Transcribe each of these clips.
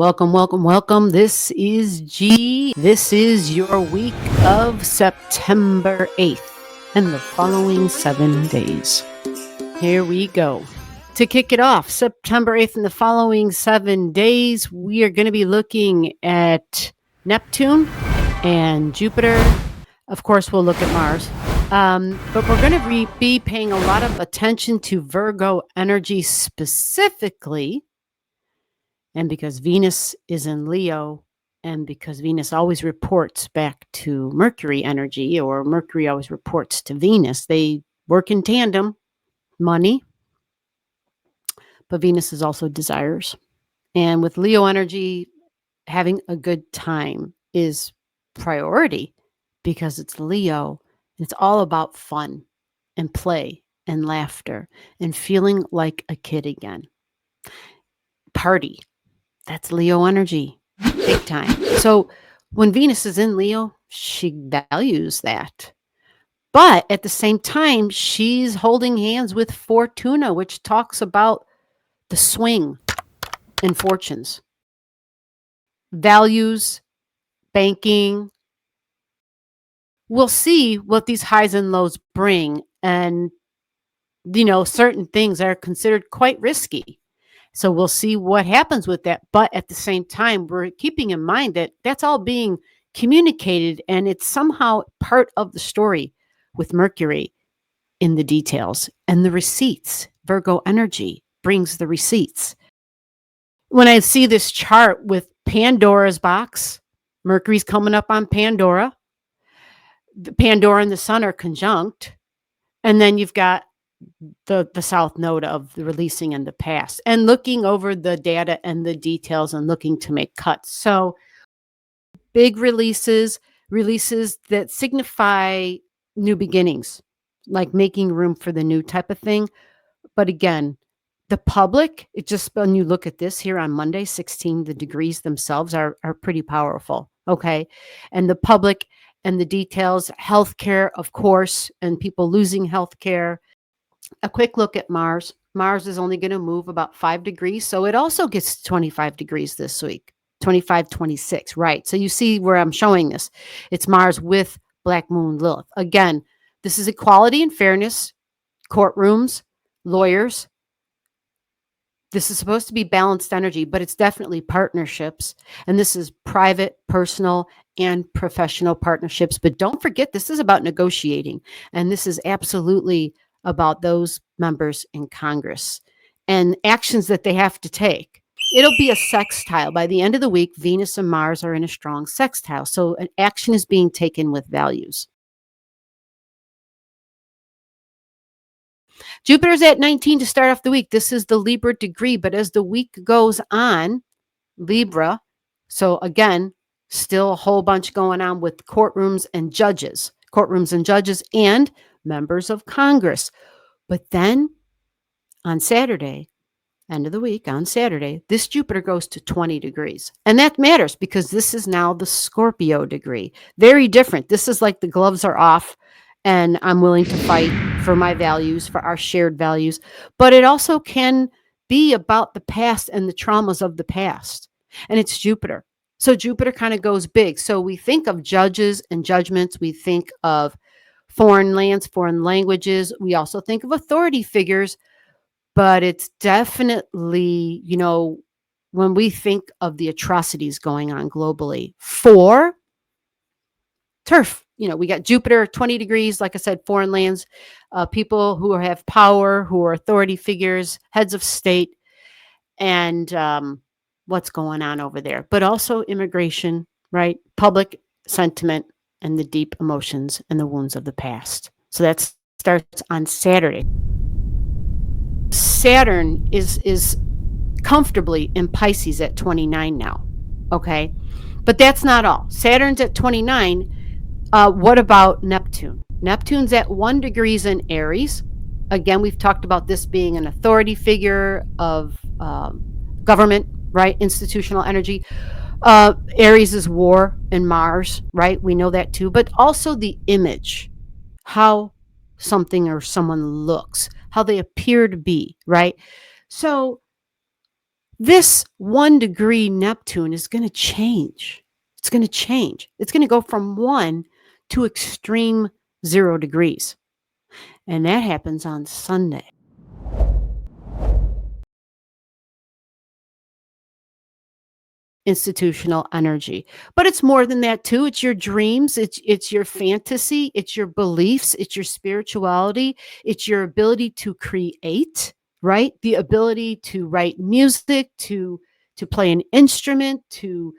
Welcome, welcome, welcome. This is G. This is your week of September 8th and the following 7 days. Here we go. To kick it off, September 8th and the following 7 days, we are going to be looking at Neptune and Jupiter. Of course, we'll look at Mars. But we're going to be paying a lot of attention to Virgo energy specifically. And because Venus is in Leo, and because Venus always reports back to Mercury energy, or Mercury always reports to Venus, they work in tandem. Money, but Venus is also desires. And with Leo energy, having a good time is priority because it's Leo. And it's all about fun and play and laughter and feeling like a kid again. Party. That's Leo energy, big time. So when Venus is in Leo, she values that. But at the same time, she's holding hands with Fortuna, which talks about the swing in fortunes, values, banking. We'll see what these highs and lows bring. And, certain things are considered quite risky. So we'll see what happens with that. But at the same time, we're keeping in mind that that's all being communicated and it's somehow part of the story with Mercury in the details and the receipts. Virgo energy brings the receipts. When I see this chart with Pandora's box, Mercury's coming up on Pandora. The Pandora and the Sun are conjunct. And then you've got the south node of the releasing in the past and looking over the data and the details and looking to make cuts. So big releases that signify new beginnings, like making room for the new type of thing. But again, the public, it just, when you look at this here on Monday, 16, the degrees themselves are pretty powerful. Okay. And the public and the details, healthcare, of course, and people losing healthcare. A quick look at Mars. Mars is only going to move about 5 degrees. So it also gets 25 degrees this week, 25, 26, right? So you see where I'm showing this. It's Mars with Black Moon Lilith. Again, this is equality and fairness, courtrooms, lawyers. This is supposed to be balanced energy, but it's definitely partnerships. And this is private, personal, and professional partnerships. But don't forget, this is about negotiating. And this is absolutely about those members in Congress and actions that they have to take. It'll be a sextile. By the end of the week, Venus and Mars are in a strong sextile. So an action is being taken with values. Jupiter's at 19 to start off the week. This is the Libra degree, but as the week goes on, Libra, so again, still a whole bunch going on with courtrooms and judges and members of Congress. But then on Saturday, end of the week, on Saturday, this Jupiter goes to 20 degrees. And that matters because this is now the Scorpio degree. Very different. This is like the gloves are off and I'm willing to fight for my values, for our shared values. But it also can be about the past and the traumas of the past. And it's Jupiter. So Jupiter kind of goes big. So we think of judges and judgments. We think of foreign lands, foreign languages. We also think of authority figures, but it's definitely, when we think of the atrocities going on globally for turf, we got Jupiter, 20 degrees, like I said, foreign lands, people who have power, who are authority figures, heads of state, and what's going on over there, but also immigration, right? Public sentiment, and the deep emotions and the wounds of the past. So that starts on Saturday. Saturn is comfortably in Pisces at 29 now, okay? But that's not all. Saturn's at 29. What about Neptune? Neptune's at 1 degrees in Aries. Again, we've talked about this being an authority figure of government, right? Institutional energy. Aries is war and Mars, right? We know that too, but also the image, how something or someone looks, how they appear to be, right? So This 1 degree Neptune is going to change. It's going to change. It's going to go from 1 to extreme 0 degrees. And that happens on Sunday. Institutional energy. But it's more than that too. It's your dreams, it's your fantasy, it's your beliefs, it's your spirituality, it's your ability to create, right? The ability to write music, to play an instrument, to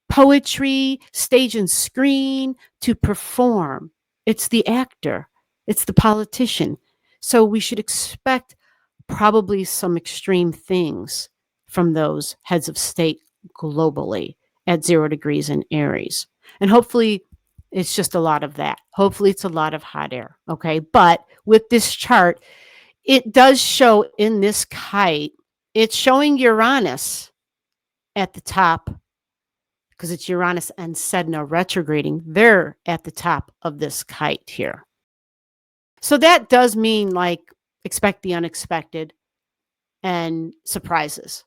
poetry, stage and screen, to perform. It's the actor, it's the politician. So we should expect probably some extreme things from those heads of state globally at 0 degrees in Aries. And hopefully it's just a lot of that. Hopefully it's a lot of hot air. Okay. But with this chart, it does show in this kite, it's showing Uranus at the top because it's Uranus and Sedna retrograding. They're at the top of this kite here. So that does mean like expect the unexpected and surprises,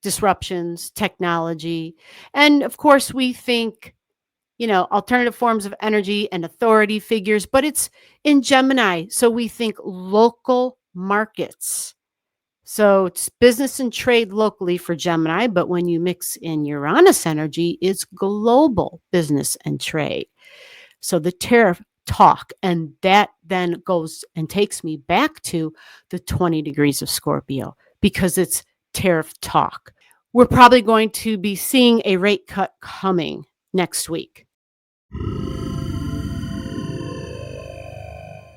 disruptions, technology. And of course, we think, alternative forms of energy and authority figures, but it's in Gemini. So we think local markets. So it's business and trade locally for Gemini, but when you mix in Uranus energy, it's global business and trade. So the tariff talk, and that then goes and takes me back to the 20 degrees of Scorpio because it's tariff talk. We're probably going to be seeing a rate cut coming next week.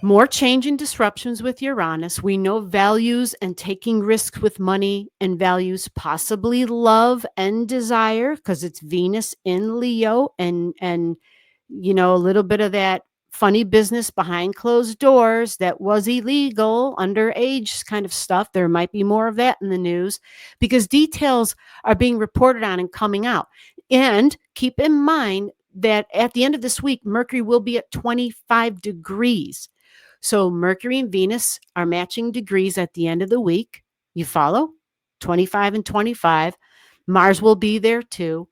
More change and disruptions with Uranus. We know values and taking risks with money and values, possibly love and desire, because it's Venus in Leo and a little bit of that funny business behind closed doors that was illegal, underage kind of stuff. There might be more of that in the news because details are being reported on and coming out. And keep in mind that at the end of this week, Mercury will be at 25 degrees. So Mercury and Venus are matching degrees at the end of the week. You follow? 25 and 25. Mars will be there too.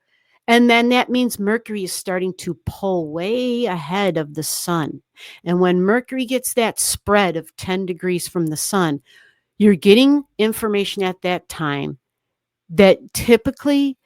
And then that means Mercury is starting to pull way ahead of the sun. And when Mercury gets that spread of 10 degrees from the sun, you're getting information at that time that typically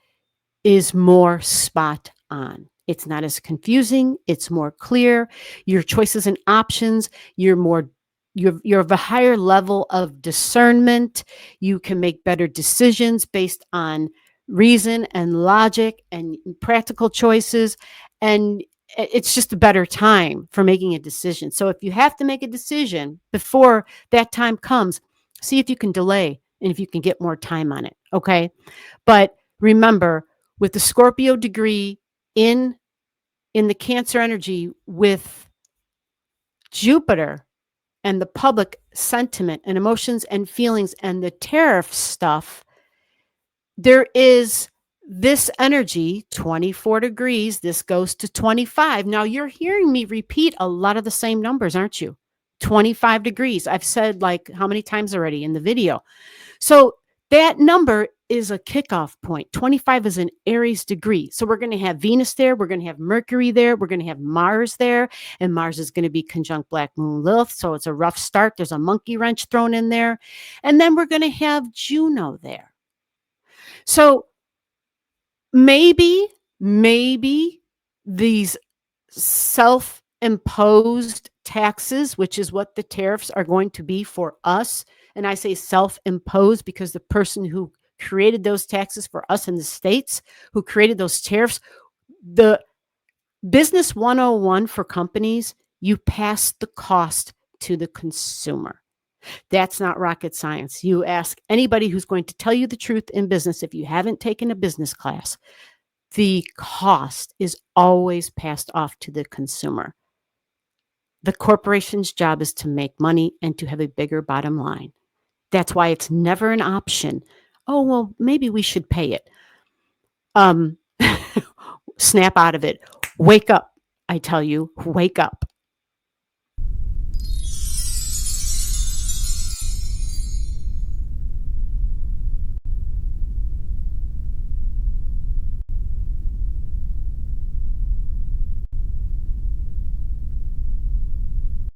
is more spot on. It's not as confusing. It's more clear. Your choices and options, you're of a higher level of discernment. You can make better decisions based on reason and logic and practical choices. And it's just a better time for making a decision. So if you have to make a decision before that time comes, see if you can delay and if you can get more time on it. Okay. But remember, with the Scorpio degree in the Cancer energy with Jupiter and the public sentiment and emotions and feelings and the tariff stuff, there is this energy, 24 degrees. This goes to 25. Now you're hearing me repeat a lot of the same numbers, aren't you? 25 degrees. I've said like how many times already in the video. So that number is a kickoff point. 25 is an Aries degree. So we're going to have Venus there. We're going to have Mercury there. We're going to have Mars there. And Mars is going to be conjunct Black Moon Lilith. So it's a rough start. There's a monkey wrench thrown in there. And then we're going to have Juno there. So maybe these self-imposed taxes, which is what the tariffs are going to be for us. And I say self-imposed because the person who created those taxes for us in the States, who created those tariffs, the business 101 for companies, you pass the cost to the consumer. That's not rocket science. You ask anybody who's going to tell you the truth in business, if you haven't taken a business class, the cost is always passed off to the consumer. The corporation's job is to make money and to have a bigger bottom line. That's why it's never an option. Oh, well, maybe we should pay it. Snap out of it. Wake up. I tell you, wake up.